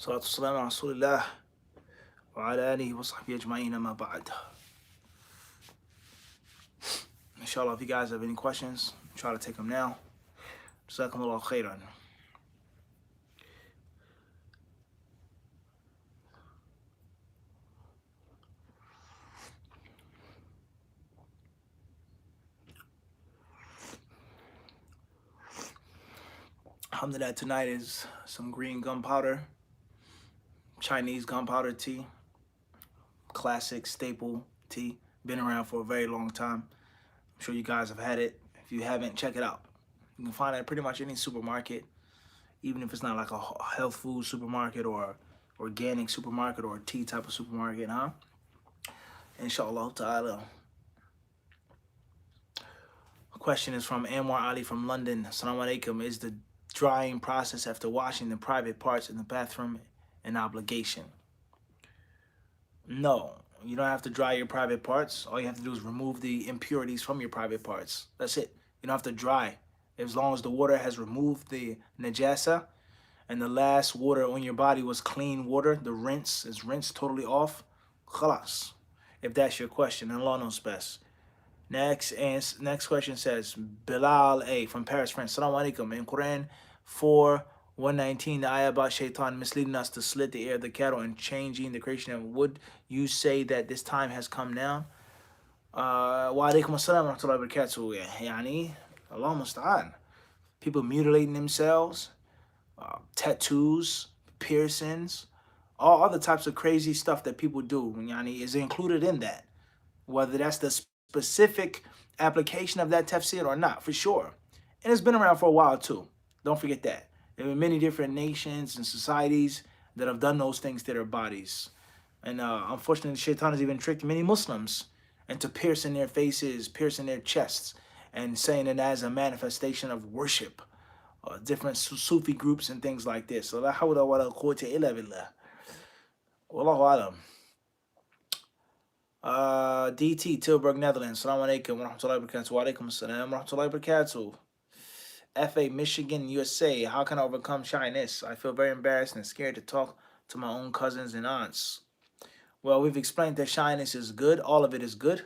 صلاة والسلام على رسول الله وعلى آله وصحبه أجمعين أما بعد. Inshallah, if you guys have any questions, try to take them now. Jazakumullah khairan. Alhamdulillah, tonight is some green gunpowder, Chinese gunpowder tea, classic staple tea, been around for a very long time. I'm sure you guys have had it. If you haven't, check it out. You can find it at pretty much any supermarket, even if it's not like a health food supermarket or organic supermarket or a tea type of supermarket, huh? Inshallah ta'ala. Question is from Anwar Ali from London. Assalamu alaikum. Is the drying process after washing the private parts in the bathroom an obligation? No, you don't have to dry your private parts. All you have to do is remove the impurities from your private parts. That's it. You don't have to dry. As long as the water has removed the najasa and the last water on your body was clean water, the rinse is rinsed totally off, khalas. If that's your question, and Allah knows best. Next question says, Bilal A from Paris, France. Assalamu alaikum. In Quran 4:119, the ayah about shaitan misleading us to slit the ear of the cattle and changing the creation of, would you say that this time has come now? Wa alaikum assalam wa rahmatullahi wa barakatuh. Yani, Allah musta'an. People mutilating themselves, tattoos, piercings, all other types of crazy stuff that people do, yani, is included in that. Whether that's the specific application of that tafsir or not, for sure. And it's been around for a while too. Don't forget that. There are many different nations and societies that have done those things to their bodies. And unfortunately, shaitan has even tricked many Muslims into piercing their faces, piercing their chests, and saying it as a manifestation of worship. Different Sufi groups and things like this. So la hawla wa la quwwata illa billah. Wallahu alam. DT, Tilburg, Netherlands. Assalamu alaikum wa rahmatullahi wa barakatuh. Wa alaikum assalam wa rahmatullahi wa barakatuh. FA, Michigan, USA. How can I overcome shyness? I feel very embarrassed and scared to talk to my own cousins and aunts. Well, we've explained that shyness is good. All of it is good.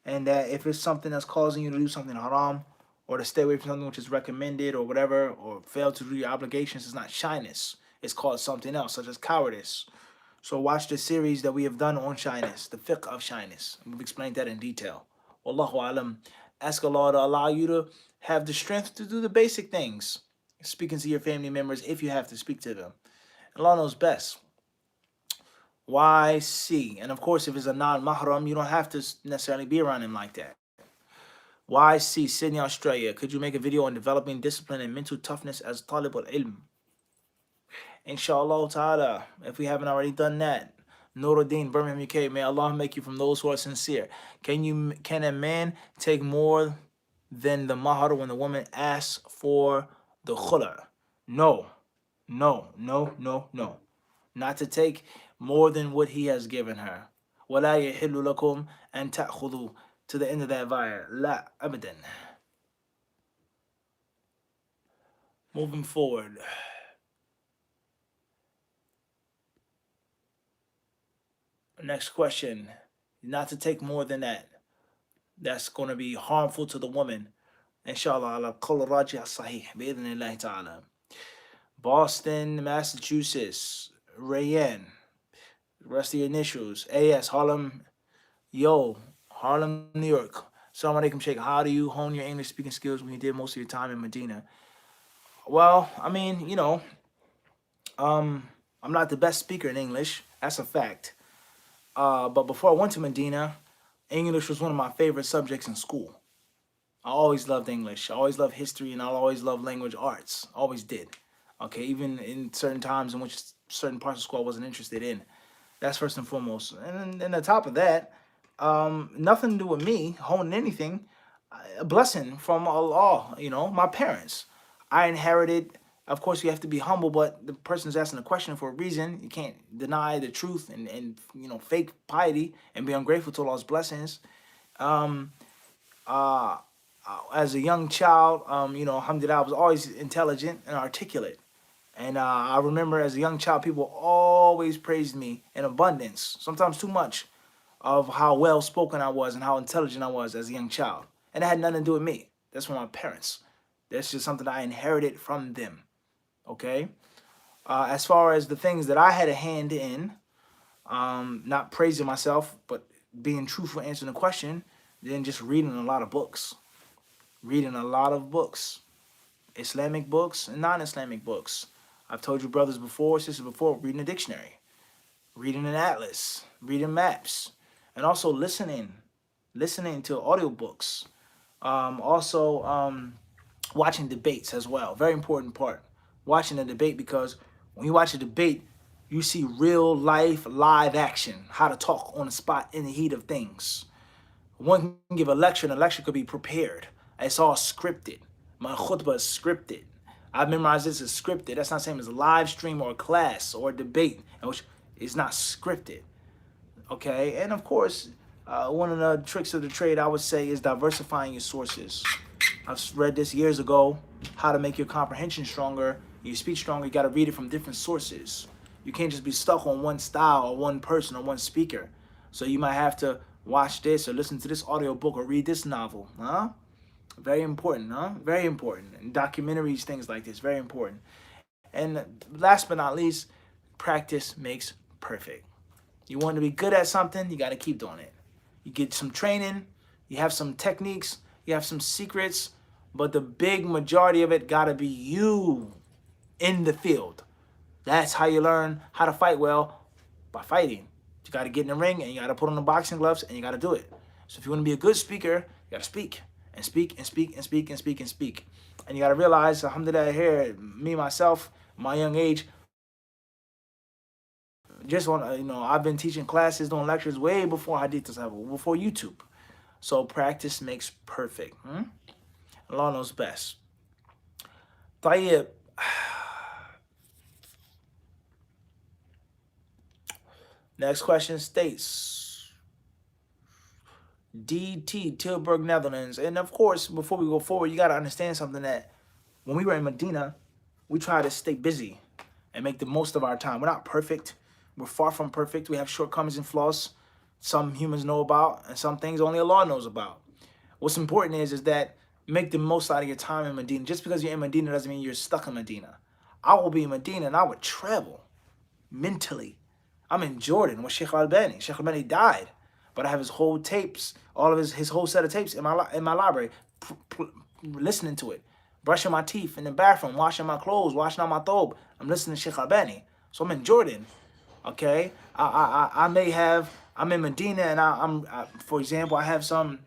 And that if it's something that's causing you to do something haram or to stay away from something which is recommended or whatever, or fail to do your obligations, it's not shyness. It's called something else, such as cowardice. So watch the series that we have done on shyness, the fiqh of shyness. We've explained that in detail. Wallahu alam. Ask Allah to allow you to have the strength to do the basic things. Speaking to your family members if you have to speak to them. Allah knows best. YC. And of course, if it's a non-mahram, you don't have to necessarily be around him like that. YC, Sydney, Australia. Could you make a video on developing discipline and mental toughness as talib al-ilm? Inshallah ta'ala, if we haven't already done that. Nuruddin, Birmingham, UK. May Allah make you from those who are sincere. Can a man take more than the mahar when the woman asks for the khula? No. No. Not to take more than what he has given her. وَلَا يَحِلُّ لَكُمْ أَن تَأْخُذُوا, to the end of that ayah. La abadan. Moving forward. Next question. Not to take more than that. That's going to be harmful to the woman. Inshallah, ala qawl rajih sahih, bi'idhnillahi ta'ala. Boston, Massachusetts. Rayan. The rest of the initials. AS, Harlem. Yo, Harlem, New York. Assalamu alaikum, Sheikh. How do you hone your English speaking skills when you did most of your time in Medina? Well, I mean, I'm not the best speaker in English. That's a fact. But before I went to Medina, English was one of my favorite subjects in school. I always loved English. I always loved history, and I always loved language arts. Always did. Okay, even in certain times in which certain parts of school I wasn't interested in. That's first and foremost. And then on top of that, nothing to do with me honing anything. A blessing from Allah, my parents. I inherited. Of course, you have to be humble, but the person's asking a question for a reason. You can't deny the truth and fake piety and be ungrateful to Allah's blessings. As a young child, alhamdulillah, I was always intelligent and articulate. And I remember as a young child, people always praised me in abundance, sometimes too much, of how well spoken I was and how intelligent I was as a young child. And it had nothing to do with me. That's from my parents. That's just something I inherited from them. Okay. As far as the things that I had a hand in, not praising myself, but being truthful, answering the question, then just reading a lot of books. Reading a lot of books, Islamic books and non-Islamic books. I've told you brothers before, sisters before, reading a dictionary, reading an atlas, reading maps, and also listening to audiobooks. Also, watching debates as well. Very important part. Watching a debate, because when you watch a debate, you see real life, live action, how to talk on the spot in the heat of things. One can give a lecture, and a lecture could be prepared. It's all scripted. My khutbah is scripted. I've memorized this as scripted. That's not the same as a live stream or a class or a debate, which is not scripted. Okay, and of course, one of the tricks of the trade I would say is diversifying your sources. I've read this years ago, how to make your comprehension stronger, your speech stronger. You got to read it from different sources. You can't just be stuck on one style or one person or one speaker. So you might have to watch this or listen to this audio book or read this novel. Huh? Very important, huh? Very important. And documentaries, things like this, very important. And last but not least, practice makes perfect. You want to be good at something, you got to keep doing it. You get some training, you have some techniques, you have some secrets, but the big majority of it got to be you in the field. That's how you learn how to fight well, by fighting. You got to get in the ring and you got to put on the boxing gloves and you got to do it. So if you want to be a good speaker, you got to speak and speak and speak and speak and speak and speak. And you got to realize, alhamdulillah, here, me, myself, my young age, just want to, I've been teaching classes, doing lectures way before HadithDisciple, before YouTube. So practice makes perfect. Allah knows best. طيب. Next question states, DT, Tilburg, Netherlands. And of course, before we go forward, you got to understand something, that when we were in Medina, we try to stay busy and make the most of our time. We're not perfect. We're far from perfect. We have shortcomings and flaws some humans know about, and some things only Allah knows about. What's important is that make the most out of your time in Medina. Just because you're in Medina doesn't mean you're stuck in Medina. I will be in Medina and I would travel mentally. I'm in Jordan with Sheikh Al-Albani. Sheikh Al-Albani died, but I have his whole tapes, all of his whole set of tapes in my library, listening to it, brushing my teeth in the bathroom, washing my clothes, washing out my thobe. I'm listening to Sheikh Al-Albani. So I'm in Jordan. Okay, I'm in Medina, and for example, I have some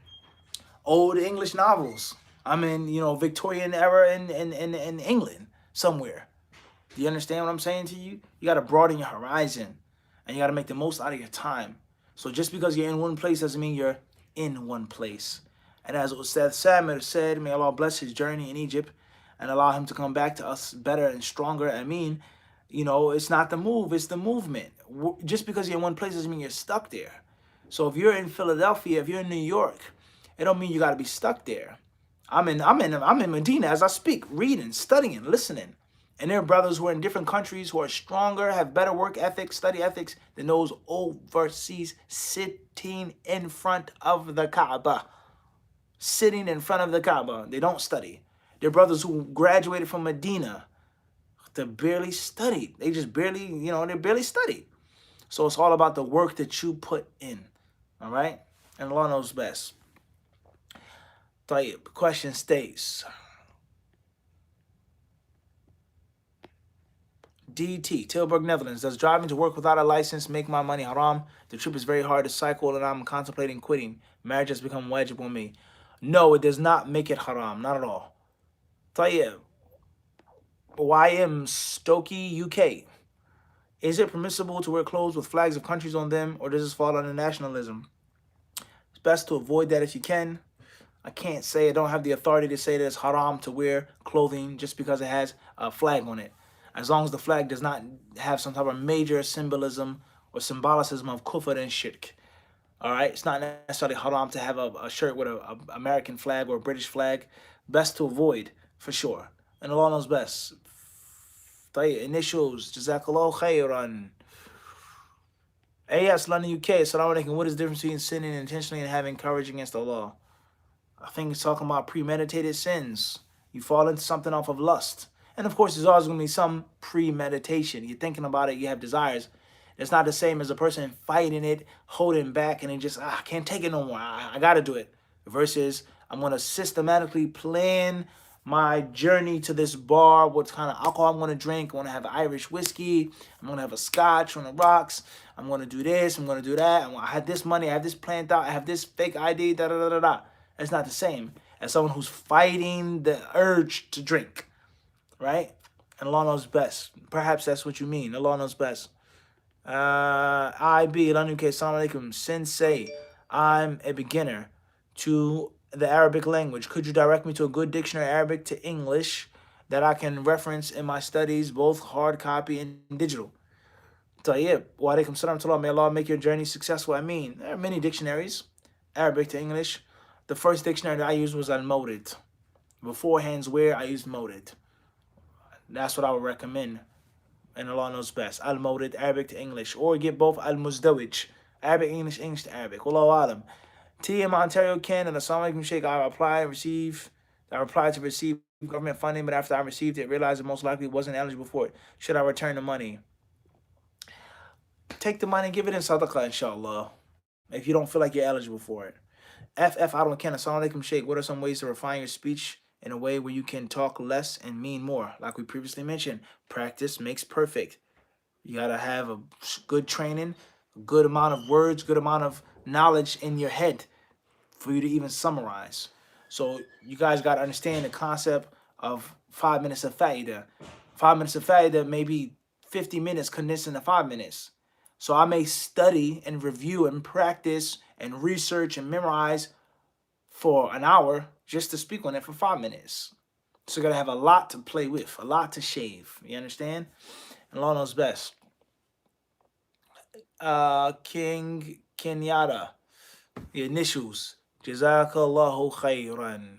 old English novels. I'm in, Victorian era in England somewhere. Do you understand what I'm saying to you? You got to broaden your horizon, and you got to make the most out of your time. So just because you're in one place doesn't mean you're in one place. And as Ustad Samir said, may Allah bless his journey in Egypt and allow him to come back to us better and stronger. I mean, it's not the move, it's the movement. Just because you're in one place doesn't mean you're stuck there. So if you're in Philadelphia, if you're in New York, it don't mean you got to be stuck there. I'm in Medina as I speak, reading, studying, listening. And there are brothers who are in different countries who are stronger, have better work ethics, study ethics than those overseas, sitting in front of the Kaaba. Sitting in front of the Kaaba. They don't study. There are brothers who graduated from Medina. They barely studied. They just barely, they barely studied. So it's all about the work that you put in. All right? And Allah knows best. طيب, question states, DT, Tilburg, Netherlands. Does driving to work without a license make my money haram? The trip is very hard to cycle and I'm contemplating quitting. Marriage has become wajib on me. No, it does not make it haram. Not at all. طيب. YM Stokey, UK. Is it permissible to wear clothes with flags of countries on them, or does this fall under nationalism? It's best to avoid that if you can. I can't say, I don't have the authority to say that it's haram to wear clothing just because it has a flag on it. As long as the flag does not have some type of major symbolism or symbolicism of kufr and shirk. All right, it's not necessarily haram to have a shirt with an American flag or a British flag. Best to avoid, for sure. And Allah knows best. Initials. Jazakallah khairan. AS London, UK. Assalamu alaikum. What is the difference between sinning intentionally and having courage against Allah? I think it's talking about premeditated sins. You fall into something off of lust. And of course, there's always going to be some premeditation. You're thinking about it, you have desires. It's not the same as a person fighting it, holding back, and then just, I can't take it no more. I got to do it. Versus, I'm going to systematically plan my journey to this bar, what kind of alcohol I'm going to drink. I want to have Irish whiskey. I'm going to have a scotch on the rocks. I'm going to do this. I'm going to do that. I have this money. I have this planned out. I have this fake ID, da-da-da-da-da. It's not the same as someone who's fighting the urge to drink, right? And Allah knows best. Perhaps that's what you mean. Allah knows best. IB, Assalamu alaikum. Sensei, I'm a beginner to the Arabic language. Could you direct me to a good dictionary Arabic to English that I can reference in my studies, both hard copy and digital? Tayyib, wa alaikum salam to Allah. May Allah make your journey successful. I mean, there are many dictionaries, Arabic to English. The first dictionary that I used was Al-Mawrid. Beforehand, where I used Mawrid. That's what I would recommend. And Allah knows best. Al-Mawrid, Arabic to English. Or get both Al-Muzdawij. Arabic, English, English to Arabic. Wallahu alam. TM, Ontario, Canada. Assalamu alaikum, Sheikh. I applied to receive government funding, but after I received it, realized it most likely wasn't eligible for it. Should I return the money? Take the money and give it in sadaqah, inshallah. If you don't feel like you're eligible for it. FF, I don't care. Assalamu alaikum, Sheikh. What are some ways to refine your speech in a way where you can talk less and mean more? Like we previously mentioned, practice makes perfect. You got to have a good training, a good amount of words, good amount of knowledge in your head for you to even summarize. So you guys got to understand the concept of 5 minutes of fa'idah. 5 minutes of fa'idah may be 50 minutes condensed into 5 minutes. So I may study and review and practice and research and memorize for an hour just to speak on it for 5 minutes. So you got to have a lot to play with, a lot to shave. You understand? And Allah knows best. King Kenyatta, the initials. Jazakallahu khairan.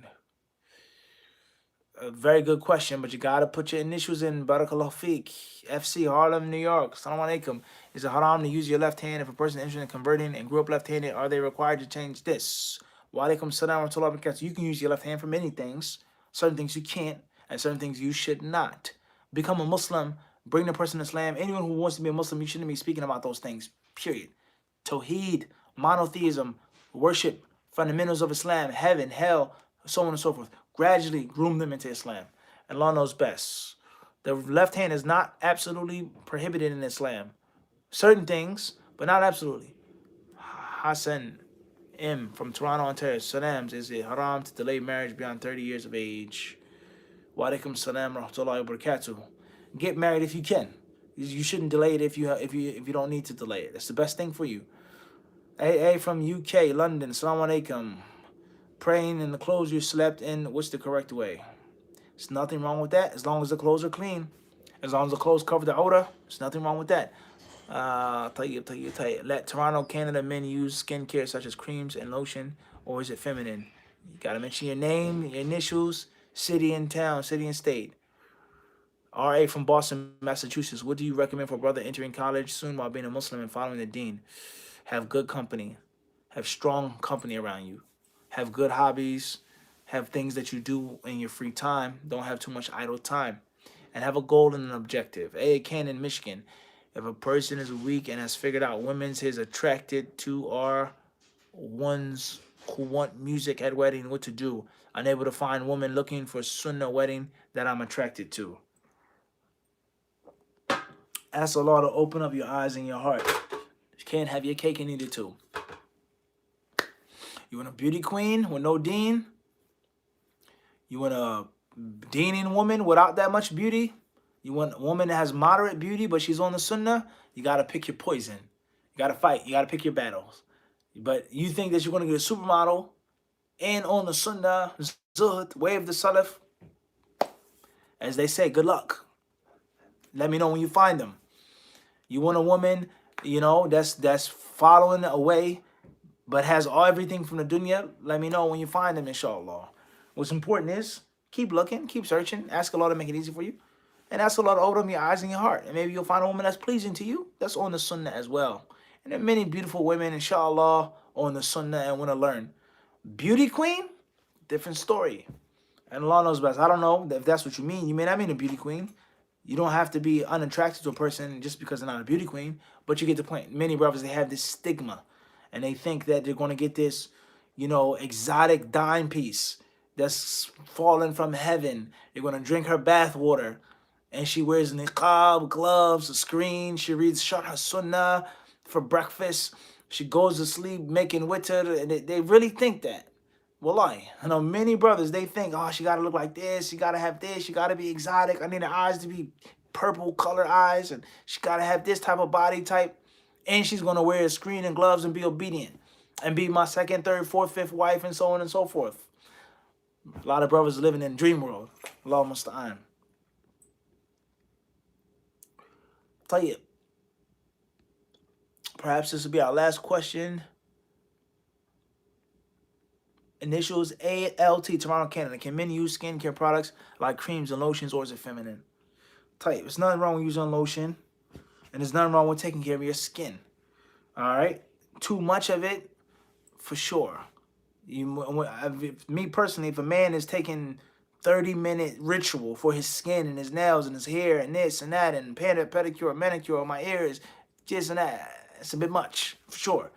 A very good question, but you got to put your initials in. Barakallahu feek. FC, Harlem, New York. Assalamu alaikum. Is it haram to use your left hand if a person is interested in converting and grew up left-handed? Are they required to change this? Wa alaikum salam wa rahmatullahi wa barakatuh. You can use your left hand for many things. Certain things you can't, and certain things you should not. Become a Muslim. Bring the person to Islam. Anyone who wants to be a Muslim, you shouldn't be speaking about those things. Period. Tawheed, monotheism, worship, fundamentals of Islam, heaven, hell, so on and so forth. Gradually groom them into Islam. And Allah knows best. The left hand is not absolutely prohibited in Islam. Certain things, but not absolutely. Hassan M. from Toronto, Ontario. Salams, is it haram to delay marriage beyond 30 years of age? Wa alaikum salam wa rahmatullahi wa barakatuh. Get married if you can. You shouldn't delay it if you don't need to delay it. That's the best thing for you. AA from UK, London. Assalamu alaikum. Praying in the clothes you slept in, what's the correct way? There's nothing wrong with that as long as the clothes are clean. As long as the clothes cover the odor, there's nothing wrong with that. Let Toronto, Canada men use skincare such as creams and lotion, or is it feminine? You gotta mention your name, your initials, city and town, city and state. RA from Boston, Massachusetts. What do you recommend for a brother entering college soon while being a Muslim and following the deen? Have good company. Have strong company around you. Have good hobbies. Have things that you do in your free time. Don't have too much idle time. And have a goal and an objective. Cannon, Michigan. If a person is weak and has figured out women's he's attracted to are ones who want music at wedding, what to do? Unable to find women looking for sunnah wedding that I'm attracted to. Ask Allah to open up your eyes and your heart. You can't have your cake and eat it too. You want a beauty queen with no deen? You want a deening woman without that much beauty? You want a woman that has moderate beauty, but she's on the sunnah? You got to pick your poison. You got to fight. You got to pick your battles. But you think that you're going to get a supermodel and on the sunnah, zuhd, way of the salaf? As they say, good luck. Let me know when you find them. You want a woman, that's following away, but has everything from the dunya? Let me know when you find them, inshallah. What's important is keep looking, keep searching, ask Allah to make it easy for you. And that's a lot of open your eyes and your heart. And maybe you'll find a woman that's pleasing to you. That's on the sunnah as well. And there are many beautiful women, inshallah, on the sunnah and want to learn. Beauty queen, different story. And Allah knows best. I don't know if that's what you mean. You may not mean a beauty queen. You don't have to be unattracted to a person just because they're not a beauty queen. But you get the point. Many brothers, they have this stigma. And they think that they're going to get this, exotic dime piece that's fallen from heaven. You're going to drink her bath water. And she wears niqab, gloves, a screen. She reads Sharh Sunnah for breakfast. She goes to sleep making witr. And they really think that. Wallahi, I know many brothers, they think, oh, she got to look like this. She got to have this. She got to be exotic. I need her eyes to be purple color eyes. And she got to have this type of body type. And she's going to wear a screen and gloves and be obedient. And be my second, third, fourth, fifth wife and so on and so forth. A lot of brothers living in dream world. Allah musta'an. Tayyib. Perhaps this will be our last question. Initials ALT, Toronto, Canada. Can men use skincare products like creams and lotions, or is it feminine? Tayyib. There's nothing wrong with using lotion. And there's nothing wrong with taking care of your skin. All right? Too much of it, for sure. Me personally, if a man is taking 30-minute ritual for his skin and his nails and his hair and this and that and pedicure, manicure, my ears, this and that, it's a bit much, for sure.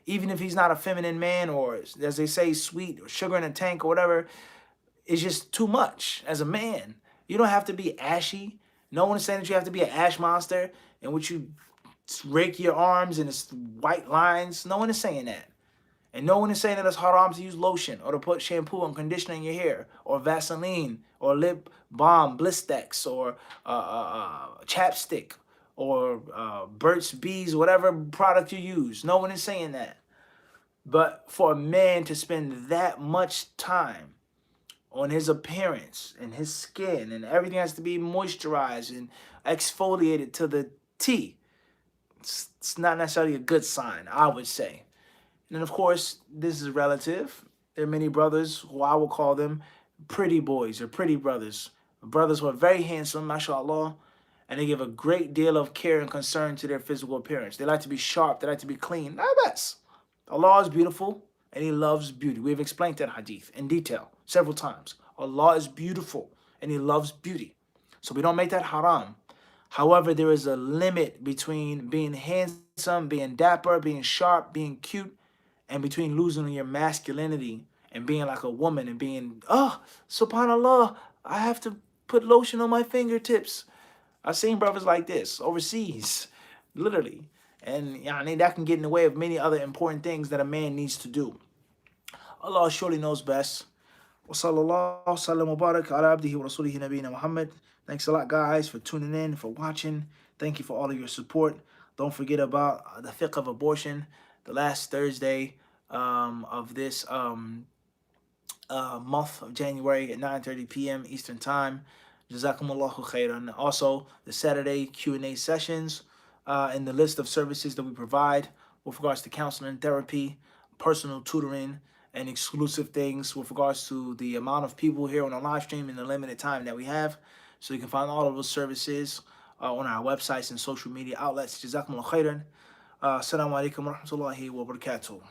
Even if he's not a feminine man, or as they say, sweet or sugar in a tank or whatever, it's just too much as a man. You don't have to be ashy. No one is saying that you have to be an ash monster in which you rake your arms and it's white lines. No one is saying that. And no one is saying that it's haram to use lotion or to put shampoo and conditioner in your hair or Vaseline or lip balm, Blistex or chapstick or Burt's Bees, whatever product you use. No one is saying that. But for a man to spend that much time on his appearance and his skin and everything has to be moisturized and exfoliated to the T, it's not necessarily a good sign, I would say. And of course, this is relative. There are many brothers who I will call them pretty boys or pretty brothers. Brothers who are very handsome, mashallah, and they give a great deal of care and concern to their physical appearance. They like to be sharp. They like to be clean. Not best. Allah is beautiful, and He loves beauty. We've explained that hadith in detail several times. Allah is beautiful, and He loves beauty. So we don't make that haram. However, there is a limit between being handsome, being dapper, being sharp, being cute, and between losing your masculinity and being like a woman and being, subhanallah, I have to put lotion on my fingertips. I've seen brothers like this overseas, literally. And that can get in the way of many other important things that a man needs to do. Allah surely knows best. Wa sallallahu sallam wa barak ala abdihi wa rasulihi nabiyina Muhammad. Thanks a lot, guys, for tuning in, for watching. Thank you for all of your support. Don't forget about the fiqh of abortion, the last Thursday of this month of January at 9:30 p.m. Eastern Time. Jazakumullahu khairan. Also, the Saturday Q&A sessions in the list of services that we provide with regards to counseling and therapy, personal tutoring, and exclusive things with regards to the amount of people here on the live stream and the limited time that we have. So you can find all of those services on our websites and social media outlets. Jazakumullahu khairan. Assalamu alaikum wa rahmatullahi wa barakatuh.